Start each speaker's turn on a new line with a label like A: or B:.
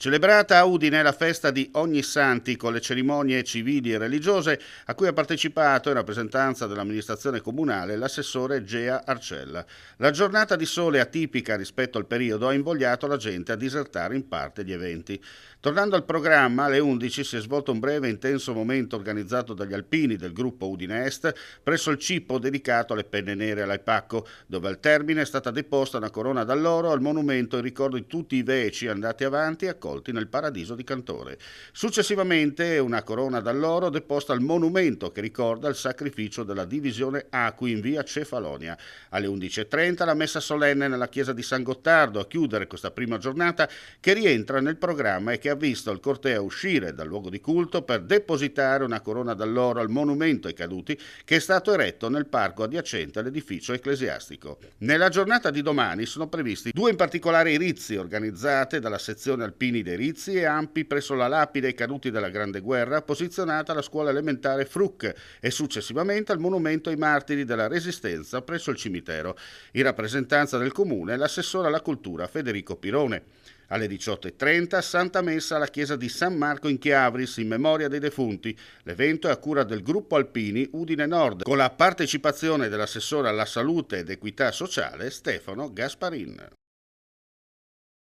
A: Celebrata a Udine la festa di Ognissanti con le cerimonie civili e religiose a cui ha partecipato in rappresentanza dell'amministrazione comunale l'assessore Gea Arcella. La giornata di sole atipica rispetto al periodo ha invogliato la gente a disertare in parte gli eventi. Tornando al programma, alle 11 si è svolto un breve e intenso momento organizzato dagli alpini del gruppo Udine Est presso il cippo dedicato alle penne nere all'Aipacco, dove al termine è stata deposta una corona d'alloro al monumento in ricordo di tutti i veci andati avanti e accolti nel paradiso di Cantore. Successivamente una corona d'alloro deposta al monumento che ricorda il sacrificio della divisione Acqui in via Cefalonia. Alle 11.30 la messa solenne nella chiesa di San Gottardo a chiudere questa prima giornata che rientra nel programma e che ha visto il corteo uscire dal luogo di culto per depositare una corona d'alloro al monumento ai caduti che è stato eretto nel parco adiacente all'edificio ecclesiastico. Nella giornata di domani sono previsti due in particolare rizzi organizzate dalla sezione alpini dei rizzi e ampi presso la lapide ai caduti della Grande Guerra posizionata alla scuola elementare Fruc e successivamente al monumento ai martiri della Resistenza presso il cimitero. In rappresentanza del comune l'assessore alla cultura Federico Pirone. Alle 18.30 Santa Messa alla chiesa di San Marco in Chiavris in memoria dei defunti. L'evento è a cura del gruppo Alpini Udine Nord con la partecipazione dell'assessore alla salute ed equità sociale Stefano Gasparin.